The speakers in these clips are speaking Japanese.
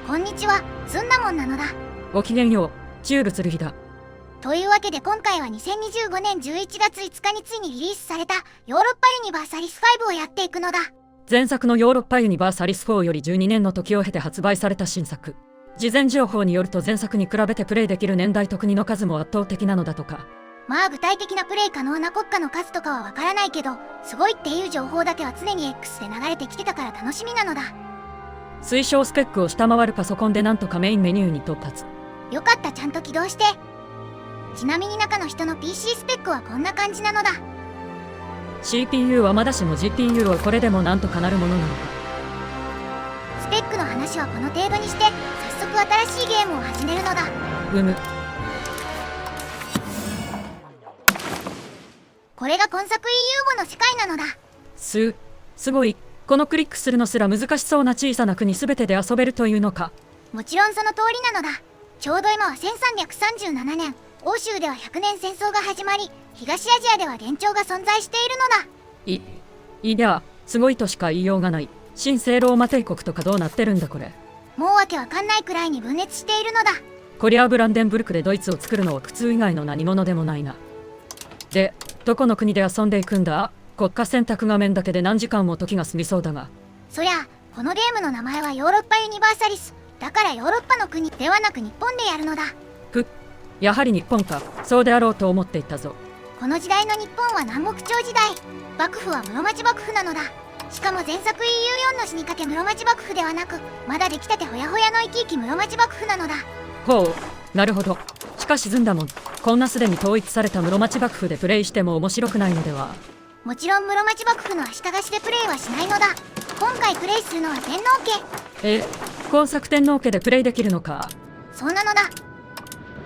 こんにちは、ずんだもんなのだ。ごきげんよう、チュール剣だ。というわけで今回は2025年11月5日についにリリースされたヨーロッパユニバーサリス5をやっていくのだ。前作のヨーロッパユニバーサリス4より12年の時を経て発売された新作。事前情報によると前作に比べてプレイできる年代と国の数も圧倒的なのだとか。まあ具体的なプレイ可能な国家の数とかはわからないけど、すごいっていう情報だけは常に X で流れてきてたから楽しみなのだ。推奨スペックを下回るパソコンでなんとかメインメニューに到達。よかった、ちゃんと起動して。ちなみに中の人の PC スペックはこんな感じなのだ。 CPU はまだしも GPU はこれでもなんとかなるものなのか。スペックの話はこの程度にして早速新しいゲームを始めるのだ。これが今作 EU 語の世界なのだ。すごい。このクリックするのすら難しそうな小さな国すべてで遊べるというのか。もちろんその通りなのだ。ちょうど今は1337年、欧州では100年戦争が始まり、東アジアでは幻聴が存在しているのだ。いや、すごいとしか言いようがない。新聖ローマ帝国とかどうなってるんだこれ。もうわけわかんないくらいに分裂しているのだ。こりゃブランデンブルクでドイツを作るのは苦痛以外の何者でもないな。で、どこの国で遊んでいくんだ？国家選択画面だけで何時間も時が過ぎそうだが。そりゃ、このゲームの名前はヨーロッパユニバーサリス。だからヨーロッパの国ではなく日本でやるのだ。やはり日本か。そうであろうと思っていたぞ。この時代の日本は南北朝時代。幕府は室町幕府なのだ。しかも前作 EU4 の死にかけ室町幕府ではなく、まだ出来たてほやほやの生き生き室町幕府なのだ。ほう、なるほど。しかしずんだもん、こんなすでに統一された室町幕府でプレイしても面白くないのでは。もちろん室町幕府の足利しでプレイはしないのだ。今回プレイするのは天皇家。今作天皇家でプレイできるのか。そうなのだ。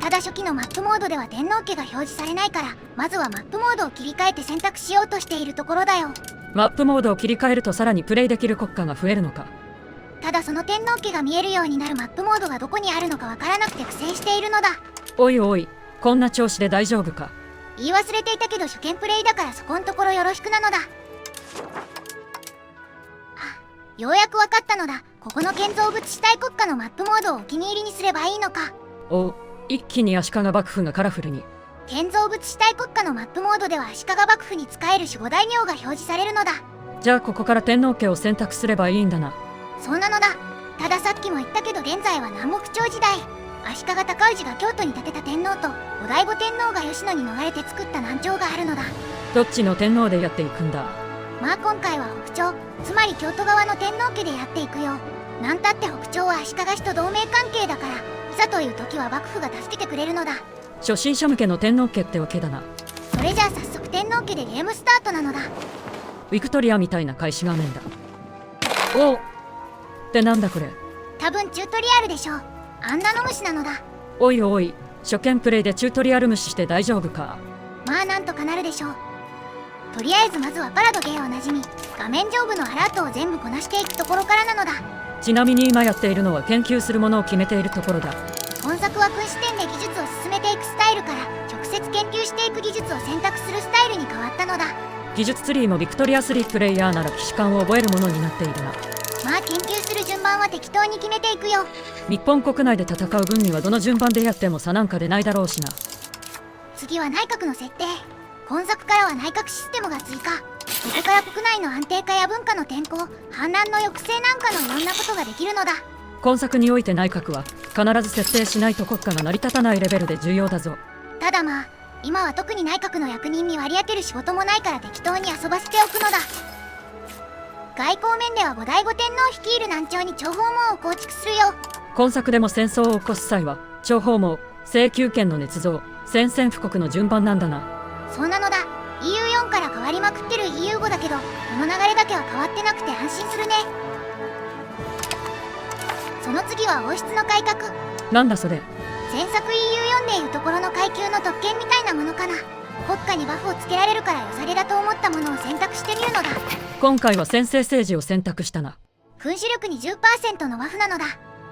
ただ初期のマップモードでは天皇家が表示されないから、まずはマップモードを切り替えて選択しようとしているところだよ。マップモードを切り替えるとさらにプレイできる国家が増えるのか。ただその天皇家が見えるようになるマップモードがどこにあるのかわからなくて苦戦しているのだ。おいおい、こんな調子で大丈夫か。言い忘れていたけど初見プレイだからそこんところよろしくなのだ。ようやくわかったのだ。ここの建造物主体国家のマップモードをお気に入りにすればいいのか。一気に足利幕府がカラフルに。建造物主体国家のマップモードでは足利幕府に仕える守護大名が表示されるのだ。じゃあここから天皇家を選択すればいいんだな。そうなのだ。たださっきも言ったけど現在は南北朝時代。足利尊氏が京都に建てた天皇と後醍醐天皇が吉野に逃れて作った南朝があるのだ。どっちの天皇でやっていくんだ。まあ今回は北朝、つまり京都側の天皇家でやっていくよ。なんたって北朝は足利氏と同盟関係だから、いざという時は幕府が助けてくれるのだ。初心者向けの天皇家ってわけだな。それじゃあ早速天皇家でゲームスタートなのだ。ウィクトリアみたいな開始画面だ。ってなんだこれ。多分チュートリアルでしょう。あんなの虫なのだ。おいおい、初見プレイでチュートリアル無視して大丈夫か。まあなんとかなるでしょう。とりあえずまずはパラドゲーおなじみ、画面上部のアラートを全部こなしていくところからなのだ。ちなみに今やっているのは研究するものを決めているところだ。本作は君視点で技術を進めていくスタイルから直接研究していく技術を選択するスタイルに変わったのだ。技術ツリーもビクトリア3プレイヤーなら騎士官を覚えるものになっているな。まあ研究する順番は適当に決めていくよ。日本国内で戦う分にはどの順番でやっても差なんか出ないだろうしな。次は内閣の設定。今作からは内閣システムが追加。ここから国内の安定化や文化の転向、反乱の抑制なんかのいろんなことができるのだ。今作において内閣は必ず設定しないと国家が成り立たないレベルで重要だぞ。ただまあ今は特に内閣の役人に割り当てる仕事もないから適当に遊ばせておくのだ。外交面では後醍醐天皇率いる南朝に諜報網を構築するよ。今作でも戦争を起こす際は諜報網、請求権の捏造、宣戦布告の順番なんだな。そうなのだ。 EU4 から変わりまくってる EU 語だけど、この流れだけは変わってなくて安心するね。その次は王室の改革。なんだそれ。前作 EU4 でいうところの階級の特権みたいなものかな。国家にバフをつけられるから良さげだと思ったものを選択してみるのだ。今回は専制政治を選択したな。君主力に 10% のバフなのだ。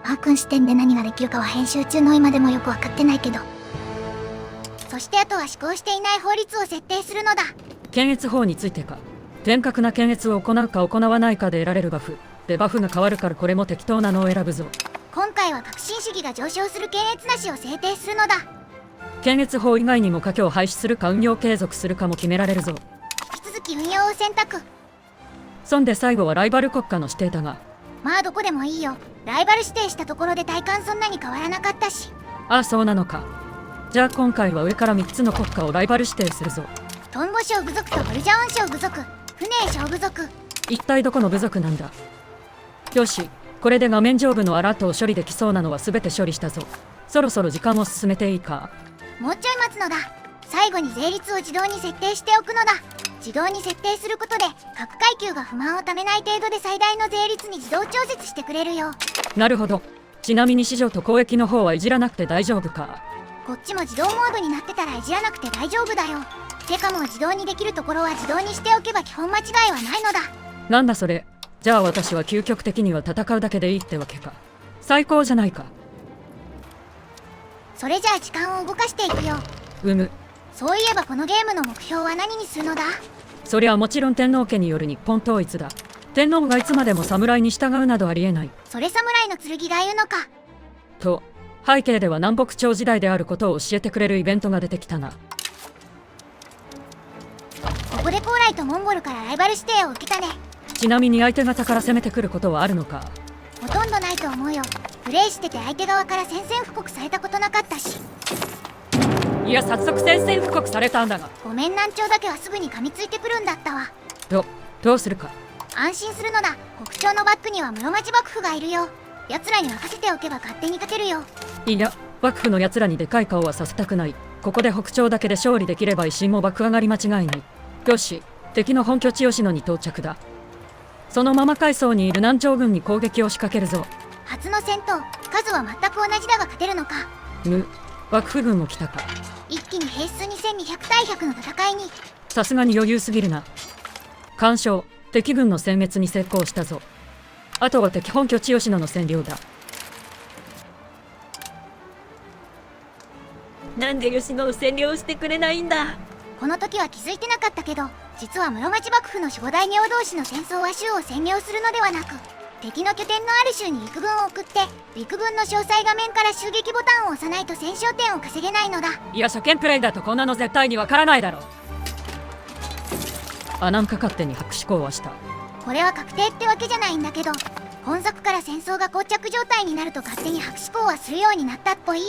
まあ君視点で何ができるかは編集中の今でもよくわかってないけど。そしてあとは施行していない法律を設定するのだ。検閲法についてか。厳格な検閲を行うか行わないかで得られるバフ。でバフが変わるからこれも適当なのを選ぶぞ。今回は革新主義が上昇する検閲なしを制定するのだ。検閲法以外にも科挙を廃止するか運用継続するかも決められるぞ。引き続き運用を選択。そんで最後はライバル国家の指定だが。まあどこでもいいよ。ライバル指定したところで体感そんなに変わらなかったし。ああ、そうなのか。じゃあ今回は上から3つの国家をライバル指定するぞ。トンボ将部族とゴルジャオン将部族、フネー将部族。一体どこの部族なんだ。よし、これで画面上部のアラートを処理できそうなのは全て処理したぞ。そろそろ時間を進めていいか。もうちょい待つのだ。最後に税率を自動に設定しておくのだ。自動に設定することで各階級が不満をためない程度で最大の税率に自動調節してくれるよ。なるほど。ちなみに市場と交易の方はいじらなくて大丈夫か。こっちも自動モードになってたらいじらなくて大丈夫だよ。てかもう自動にできるところは自動にしておけば基本間違いはないのだ。なんだそれ。じゃあ私は究極的には戦うだけでいいってわけか。最高じゃないか。それじゃあ時間を動かしていくよ。そういえばこのゲームの目標は何にするのだ。そりゃもちろん天皇家による日本統一だ。天皇がいつまでも侍に従うなどありえない。それ侍の剣が言うのか。と背景では南北朝時代であることを教えてくれるイベントが出てきたな。ここで高麗とモンゴルからライバル指定を受けたね。ちなみに相手方から攻めてくることはあるのか。ほとんどないと思うよ。プレイしてて相手側から宣戦布告されたことなかったし。いや、早速宣戦布告されたんだが。ごめん、南朝だけはすぐに噛みついてくるんだったわ。どうするか。安心するのだ。北朝のバックには室町幕府がいるよ。奴らに任せておけば勝手に勝てるよ。いや、幕府の奴らにでかい顔はさせたくない。ここで北朝だけで勝利できれば威信も爆上がり間違いない。よし、敵の本拠地吉野に到着だ。そのまま海藻にいる南朝軍に攻撃を仕掛けるぞ。初の戦闘、数は全く同じだが勝てるのか。幕府軍も来たか。一気に兵数2200対100の戦いに。さすがに余裕すぎるな。完勝。敵軍の殲滅に成功したぞ。あとは敵本拠地吉野の占領だ。なんで吉野を占領してくれないんだ。この時は気づいてなかったけど、実は室町幕府の守護大名同士の戦争は州を占領するのではなく、敵の拠点のある州に陸軍を送って、陸軍の詳細画面から襲撃ボタンを押さないと戦勝点を稼げないのだ。いや、初見プレイだとこんなの絶対にわからないだろう。なんか勝手に白紙講はした。これは確定ってわけじゃないんだけど、本作から戦争が膠着状態になると勝手に白紙講はするようになったっぽい。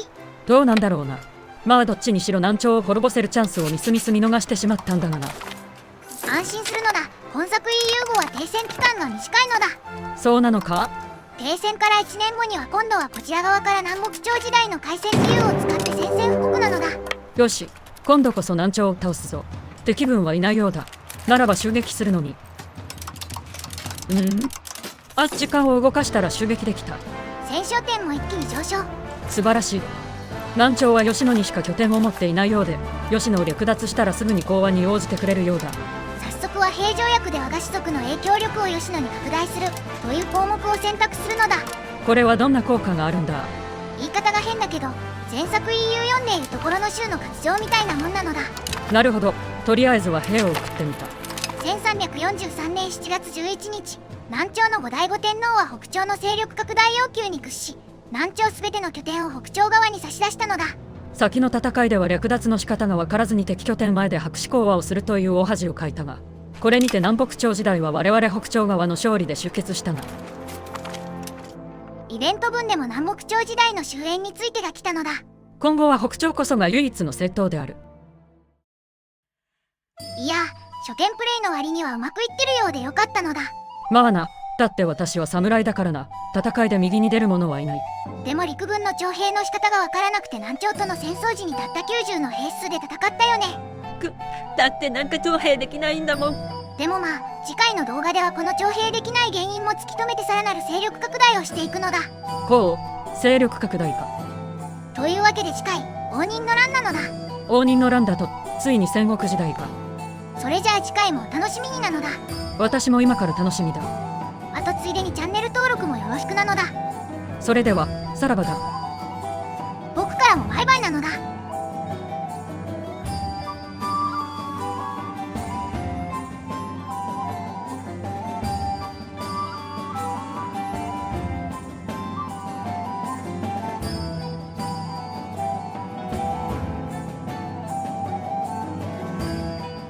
どうなんだろうな。まあどっちにしろ南朝を滅ぼせるチャンスをみすみす見逃してしまったんだがな。安心するのだ。本作 EU 後は停戦期間が短いのだ。そうなのか。停戦から1年後には今度はこちら側から南北朝時代の開戦自由を使って宣戦布告なのだ。よし、今度こそ南朝を倒すぞ。敵軍はいないようだ。ならば襲撃するのに。時間を動かしたら襲撃できた。戦勝点も一気に上昇。素晴らしい。南朝は吉野にしか拠点を持っていないようで、吉野を略奪したらすぐに講和に応じてくれるようだ。早速和平条約で我が氏族の影響力を吉野に拡大するという項目を選択するのだ。これはどんな効果があるんだ。言い方が変だけど、前作 EU 読んでいるところの州の活情みたいなもんなのだ。なるほど。とりあえずは兵を送ってみた。1343年7月11日、南朝の後醍醐天皇は北朝の勢力拡大要求に屈し、南朝すべての拠点を北朝側に差し出したのだ。先の戦いでは略奪の仕方が分からずに敵拠点前で白紙講和をするという大恥をかいたが、これにて南北朝時代は我々北朝側の勝利で終結したが。イベント文でも南北朝時代の終焉についてが来たのだ。今後は北朝こそが唯一の政党である。いや、初見プレイの割にはうまくいってるようでよかったのだ。まあな。だって私は侍だからな。戦いで右に出る者はいない。でも陸軍の徴兵の仕方がわからなくて南朝との戦争時にたった90の兵数で戦ったよね。だってなんか徴兵できないんだもん。でもまあ次回の動画ではこの徴兵できない原因も突き止めてさらなる勢力拡大をしていくのだ。ほう、勢力拡大か。というわけで次回応仁の乱なのだ。応仁の乱だとついに戦国時代か。それじゃあ次回もお楽しみになのだ。私も今から楽しみだ。あとついでにチャンネル登録もよろしくなのだ。それではさらばだ。